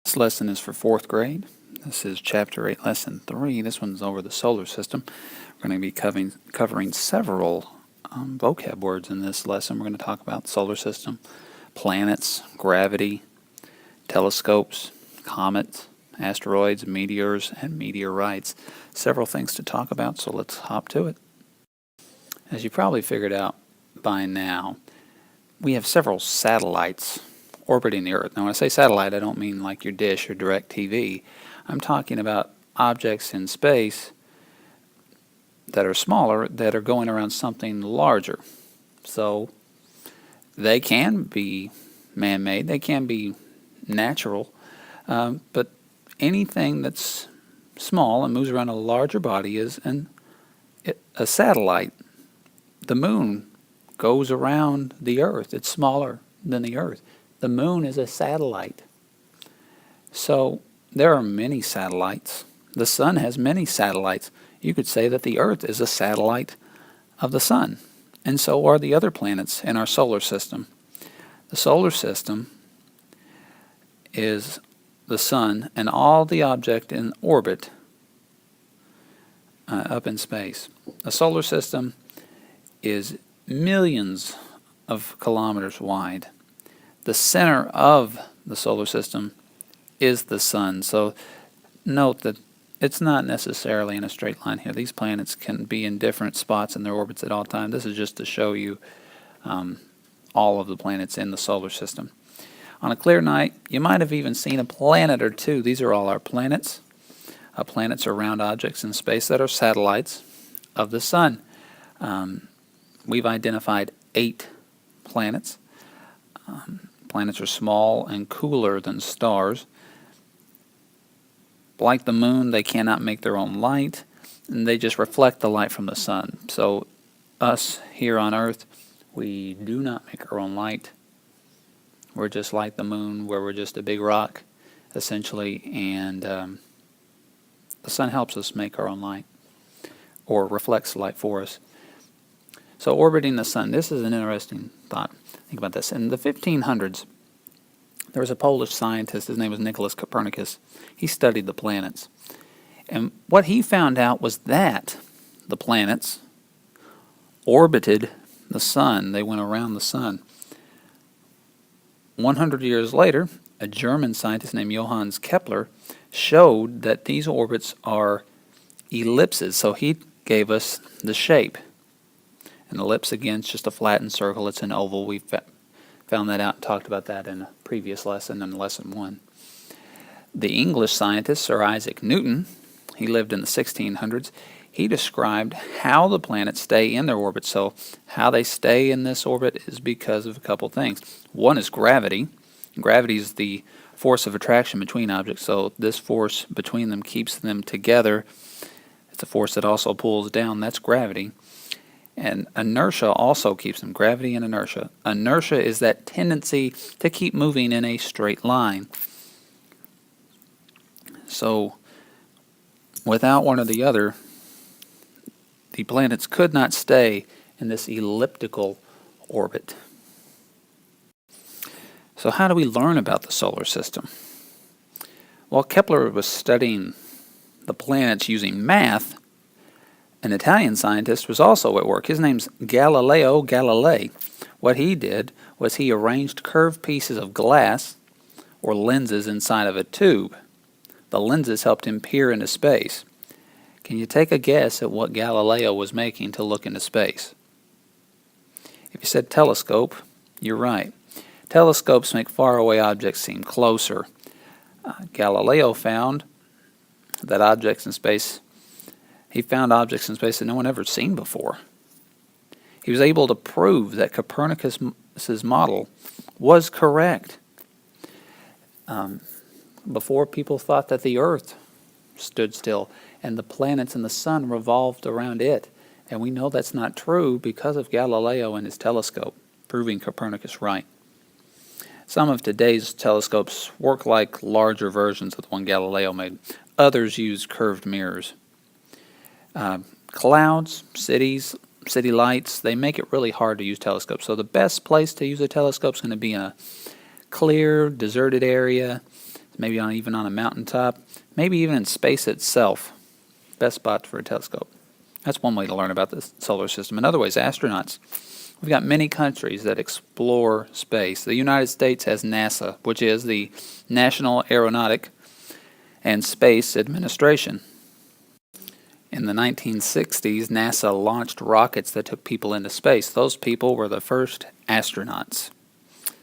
This lesson is for 4th grade. This is Chapter 8, Lesson 3. This one's over the solar system. We're going to be covering several vocab words in this lesson. We're going to talk about the solar system, planets, gravity, telescopes, comets, asteroids, meteors, and meteorites. Several things to talk about, so let's hop to it. As you probably figured out by now, we have several satellites orbiting the Earth. Now, when I say satellite, I don't mean like your dish or direct TV. I'm talking about objects in space that are smaller that are going around something larger. So they can be man-made, they can be natural, but anything that's small and moves around a larger body is a satellite. The moon goes around the Earth. It's smaller than the Earth. The moon is a satellite. So there are many satellites. The sun has many satellites. You could say that the Earth is a satellite of the sun, and so are the other planets in our solar system. The solar system is the sun and all the objects in orbit up in space. The solar system is millions of kilometers wide. The center of the solar system is the sun. So note that it's not necessarily in a straight line here. These planets can be in different spots in their orbits at all times. This is just to show you all of the planets in the solar system. On a clear night, you might have even seen a planet or two. These are all our planets. Planets are round objects in space that are satellites of the sun. We've identified 8 planets. Planets are small and cooler than stars. Like the moon, they cannot make their own light, and they just reflect the light from the sun. So us here on Earth, we do not make our own light. We're just like the moon, where we're just a big rock, essentially, and the sun helps us make our own light, or reflects light for us. So orbiting the sun, this is an interesting thought. Think about this. In the 1500s, there was a Polish scientist, his name was Nicholas Copernicus. He studied the planets. And what he found out was that the planets orbited the sun. They went around the sun. 100 years later, a German scientist named Johannes Kepler showed that these orbits are ellipses. So he gave us the shape. An ellipse, again, is just a flattened circle. It's an oval. We found that out and talked about that in a previous lesson, in Lesson 1. The English scientist, Sir Isaac Newton, he lived in the 1600s. He described how the planets stay in their orbit. So how they stay in this orbit is because of a couple things. One is gravity. Gravity is the force of attraction between objects. So this force between them keeps them together. It's a force that also pulls down. That's gravity. And inertia also keeps them. Gravity and inertia. Inertia is that tendency to keep moving in a straight line. So without one or the other, the planets could not stay in this elliptical orbit. So how do we learn about the solar system? While Kepler was studying the planets using math, an Italian scientist was also at work. His name's Galileo Galilei. What he did was he arranged curved pieces of glass or lenses inside of a tube. The lenses helped him peer into space. Can you take a guess at what Galileo was making to look into space? If you said telescope, you're right. Telescopes make faraway objects seem closer. Galileo found that he found objects in space that no one ever seen before. He was able to prove that Copernicus's model was correct. Before, people thought that the Earth stood still and the planets and the sun revolved around it. And we know that's not true because of Galileo and his telescope, proving Copernicus right. Some of today's telescopes work like larger versions of the one Galileo made. Others use curved mirrors. Clouds, cities, city lights, they make it really hard to use telescopes. So the best place to use a telescope is going to be in a clear, deserted area, maybe even on a mountaintop, maybe even in space itself. Best spot for a telescope. That's one way to learn about the solar system. Another way is astronauts. We've got many countries that explore space. The United States has NASA, which is the National Aeronautic and Space Administration. In the 1960s, NASA launched rockets that took people into space. Those people were the first astronauts.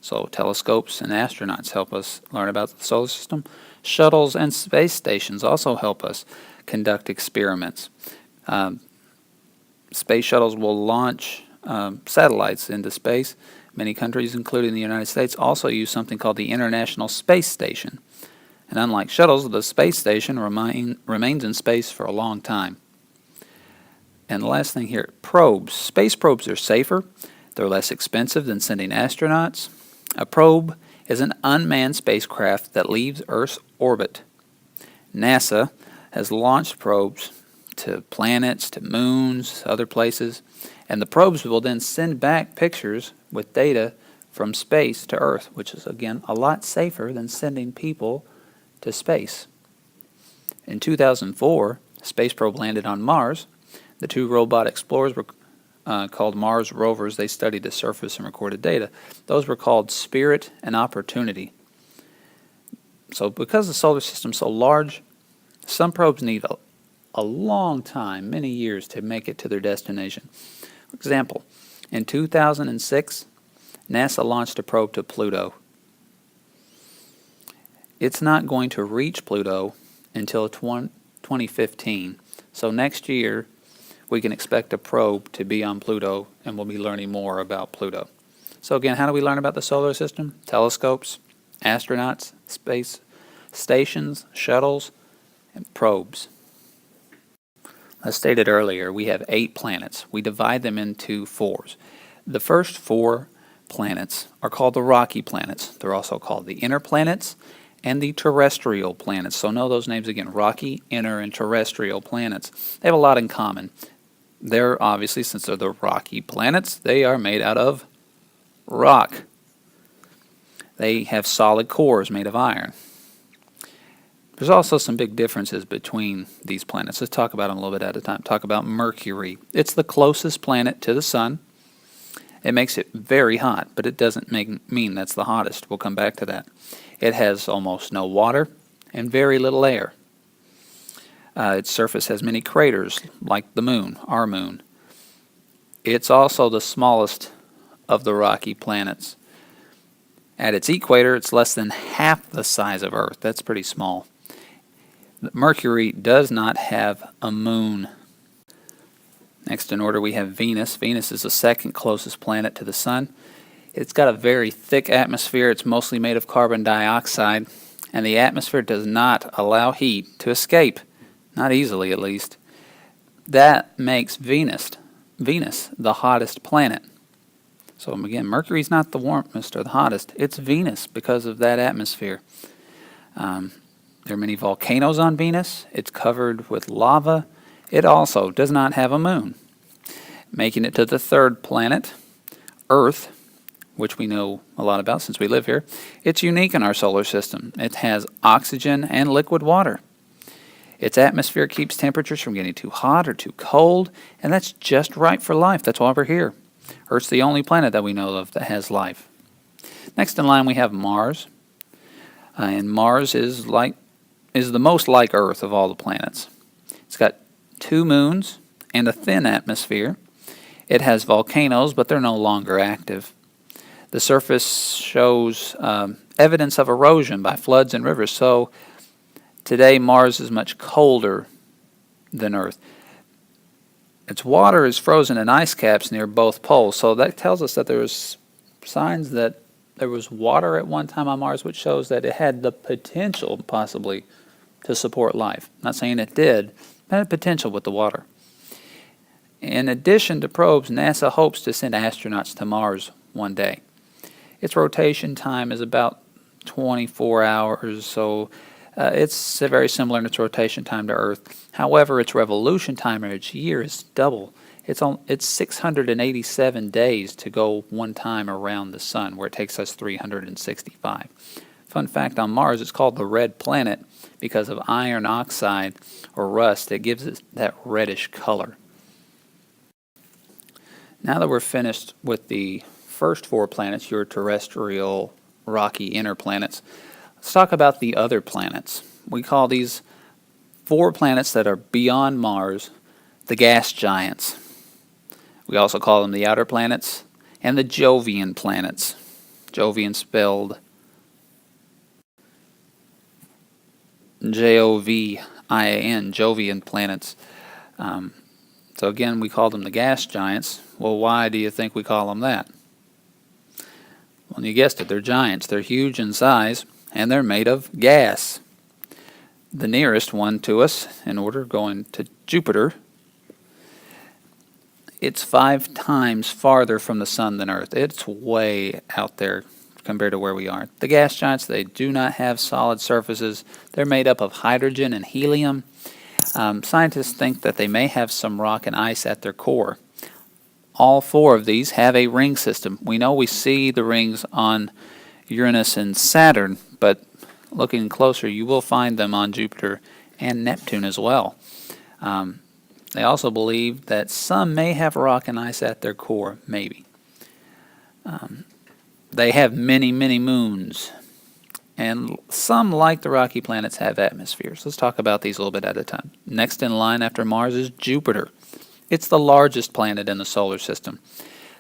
So telescopes and astronauts help us learn about the solar system. Shuttles and space stations also help us conduct experiments. Space shuttles will launch satellites into space. Many countries, including the United States, also use something called the International Space Station. And unlike shuttles, the space station remains in space for a long time. And the last thing here, probes. Space probes are safer. They're less expensive than sending astronauts. A probe is an unmanned spacecraft that leaves Earth's orbit. NASA has launched probes to planets, to moons, other places, and the probes will then send back pictures with data from space to Earth, which is, again, a lot safer than sending people to space. In 2004, a space probe landed on Mars. The two robot explorers were called Mars rovers. They studied the surface and recorded data. Those were called Spirit and Opportunity. So because the solar system is so large, some probes need a long time, many years, to make it to their destination. For example, in 2006, NASA launched a probe to Pluto. It's not going to reach Pluto until 2015. So next year, we can expect a probe to be on Pluto, and we'll be learning more about Pluto. So again, how do we learn about the solar system? Telescopes, astronauts, space stations, shuttles, and probes. As stated earlier, we have 8 planets. We divide them into 4s. The first 4 planets are called the rocky planets. They're also called the inner planets and the terrestrial planets. So know those names again, rocky, inner, and terrestrial planets. They have a lot in common. They're obviously, since they're the rocky planets, they are made out of rock. They have solid cores made of iron. There's also some big differences between these planets. Let's talk about them a little bit at a time. Talk about Mercury. It's the closest planet to the sun. It makes it very hot, but it doesn't mean that's the hottest. We'll come back to that. It has almost no water and very little air. Its surface has many craters, like the moon, our moon. It's also the smallest of the rocky planets. At its equator, it's less than half the size of Earth. That's pretty small. Mercury does not have a moon. Next in order, we have Venus. Venus is the second closest planet to the sun. It's got a very thick atmosphere. It's mostly made of carbon dioxide, and the atmosphere does not allow heat to escape, not easily at least. That makes Venus the hottest planet. So again, Mercury's not the warmest or the hottest. It's Venus because of that atmosphere. There are many volcanoes on Venus. It's covered with lava. It also does not have a moon. Making it to the third planet, Earth, which we know a lot about since we live here. It's unique in our solar system. It has oxygen and liquid water. Its atmosphere keeps temperatures from getting too hot or too cold, and that's just right for life. That's why we're here. Earth's the only planet that we know of that has life. Next in line we have Mars. And Mars is the most like Earth of all the planets. It's got 2 moons and a thin atmosphere. It has volcanoes, but they're no longer active. The surface shows evidence of erosion by floods and rivers. So today Mars is much colder than Earth. Its water is frozen in ice caps near both poles. So that tells us that there's signs that there was water at one time on Mars, which shows that it had the potential possibly to support life. Not saying it did, but it had potential with the water. In addition to probes, NASA hopes to send astronauts to Mars one day. Its rotation time is about 24 hours, so it's very similar in its rotation time to Earth. However, its revolution time each year is double. It's 687 days to go one time around the sun, where it takes us 365. Fun fact on Mars, it's called the red planet because of iron oxide or rust that gives it that reddish color. Now that we're finished with the first 4 planets, your terrestrial, rocky inner planets, let's talk about the other planets. We call these 4 planets that are beyond Mars the gas giants. We also call them the outer planets and the Jovian planets. Jovian spelled Jovian, Jovian planets. So again, we call them the gas giants. Well, why do you think we call them that? Well, you guessed it, they're giants. They're huge in size, and they're made of gas. The nearest one to us, in order going to Jupiter, it's 5 times farther from the sun than Earth. It's way out there compared to where we are. The gas giants, they do not have solid surfaces. They're made up of hydrogen and helium. Scientists think that they may have some rock and ice at their core. All 4 of these have a ring system. We know we see the rings on Uranus and Saturn, but looking closer, you will find them on Jupiter and Neptune as well. They also believe that some may have rock and ice at their core, maybe. They have many, many moons. And some, like the rocky planets, have atmospheres. Let's talk about these a little bit at a time. Next in line after Mars is Jupiter. It's the largest planet in the solar system.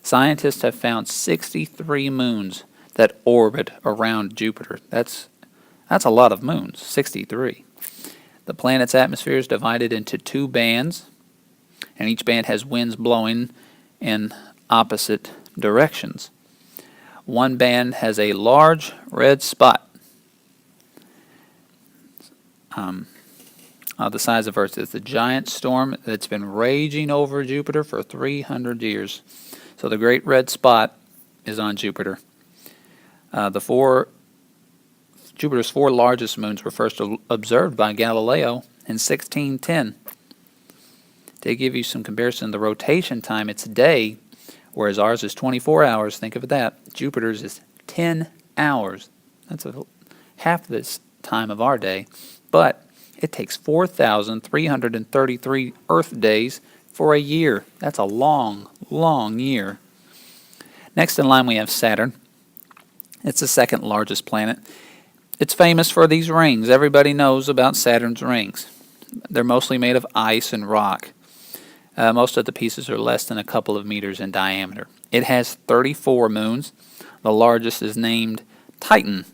Scientists have found 63 moons that orbit around Jupiter. That's a lot of moons, 63. The planet's atmosphere is divided into 2 bands, and each band has winds blowing in opposite directions. One band has a large red spot the size of Earth. It's the giant storm that's been raging over Jupiter for 300 years. So the Great Red Spot is on Jupiter. Jupiter's 4 largest moons were first observed by Galileo in 1610. To give you some comparison, the rotation time, it's a day, whereas ours is 24 hours. Think of that. Jupiter's is 10 hours. That's half this time of our day. But it takes 4,333 Earth days for a year. That's a long, long year. Next in line we have Saturn. It's the 2nd largest planet. It's famous for these rings. Everybody knows about Saturn's rings. They're mostly made of ice and rock. Most of the pieces are less than a couple of meters in diameter. It has 34 moons. The largest is named Titan.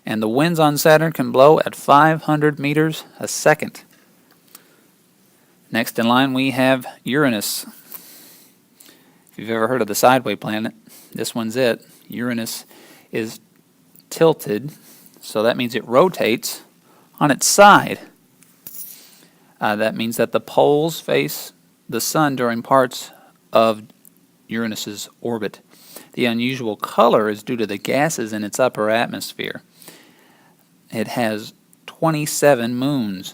And the winds on Saturn can blow at 500 meters a second. Next in line we have Uranus. If you've ever heard of the sideway planet, this one's it. Uranus is tilted, so that means it rotates on its side. That means that the poles face the sun during parts of Uranus's orbit. The unusual color is due to the gases in its upper atmosphere. It has 27 moons.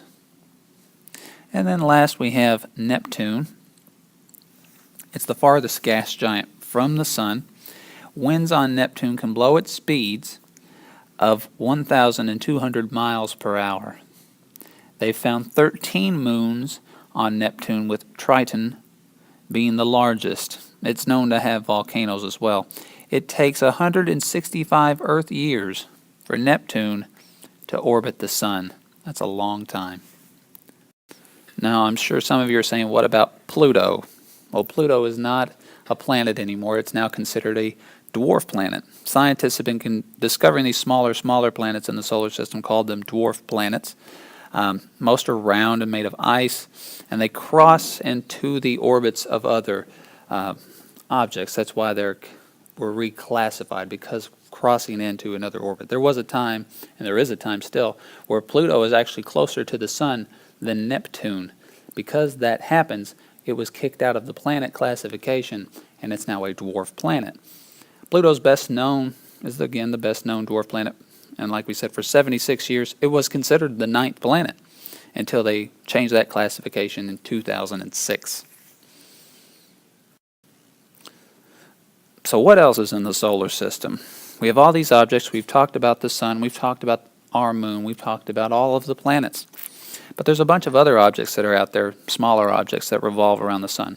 And then last we have Neptune. It's the farthest gas giant from the sun. Winds on Neptune can blow at speeds of 1,200 miles per hour. They found 13 moons on Neptune, with Triton being the largest. It's known to have volcanoes as well. It takes 165 Earth years for Neptune to orbit the sun. That's a long time. Now, I'm sure some of you are saying, what about Pluto? Well, Pluto is not a planet anymore. It's now considered a dwarf planet. Scientists have been discovering these smaller planets in the solar system, called them dwarf planets. Most are round and made of ice, and they cross into the orbits of other objects. That's why were reclassified, because crossing into another orbit. There was a time, and there is a time still, where Pluto is actually closer to the sun than Neptune. Because that happens, it was kicked out of the planet classification, and it's now a dwarf planet. Pluto's best known is, again, the best known dwarf planet. And like we said, for 76 years, it was considered the 9th planet until they changed that classification in 2006. So what else is in the solar system? We have all these objects. We've talked about the sun. We've talked about our moon. We've talked about all of the planets. But there's a bunch of other objects that are out there, smaller objects that revolve around the sun.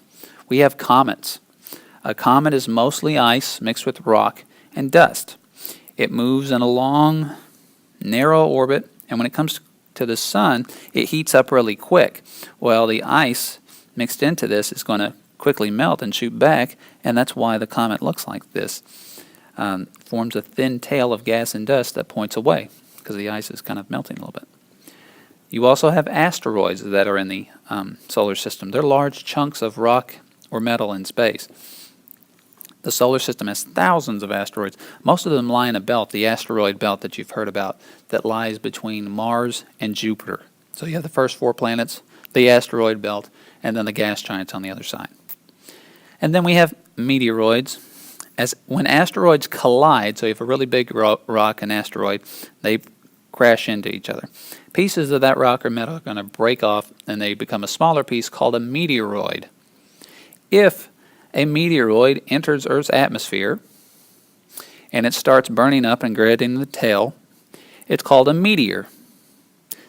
We have comets. A comet is mostly ice mixed with rock and dust. It moves in a long, narrow orbit, and when it comes to the sun, it heats up really quick. Well, the ice mixed into this is going to quickly melt and shoot back, and that's why the comet looks like this. Forms a thin tail of gas and dust that points away because the ice is kind of melting a little bit. You also have asteroids that are in the solar system. They're large chunks of rock or metal in space. The solar system has thousands of asteroids. Most of them lie in a belt, the asteroid belt that you've heard about, that lies between Mars and Jupiter. So you have the first 4 planets, the asteroid belt, and then the gas giants on the other side. And then we have meteoroids. When asteroids collide, so you have a really big rock and asteroid, they crash into each other. Pieces of that rock or metal are going to break off, and they become a smaller piece called a meteoroid. If a meteoroid enters Earth's atmosphere and it starts burning up and getting the tail, it's called a meteor.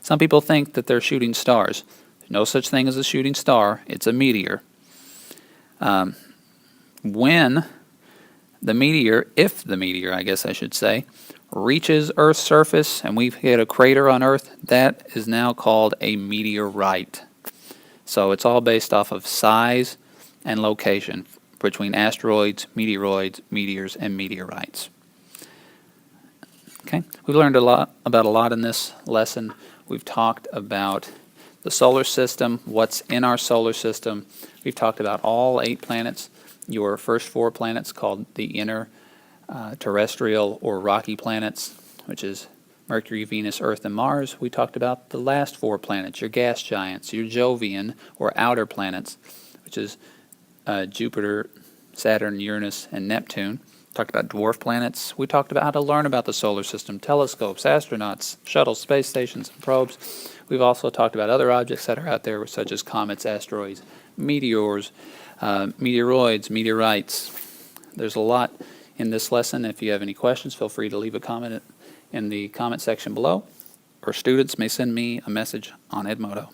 Some people think that they're shooting stars. There's no such thing as a shooting star. It's a meteor. When the meteor, if the meteor, I guess I should say, reaches Earth's surface and we hit a crater on Earth, that is now called a meteorite. So it's all based off of size and location between asteroids, meteoroids, meteors, and meteorites. Okay, we've learned about a lot in this lesson. We've talked about the solar system, what's in our solar system. We've talked about all 8 planets. Your first 4 planets called the inner terrestrial or rocky planets, which is Mercury, Venus, Earth, and Mars. We talked about the last 4 planets, your gas giants, your Jovian or outer planets, which is Jupiter, Saturn, Uranus, and Neptune. Talked about dwarf planets. We talked about how to learn about the solar system, telescopes, astronauts, shuttles, space stations, and probes. We've also talked about other objects that are out there, such as comets, asteroids, meteors, meteoroids, meteorites. There's a lot in this lesson. If you have any questions, feel free to leave a comment in the comment section below, or students may send me a message on Edmodo.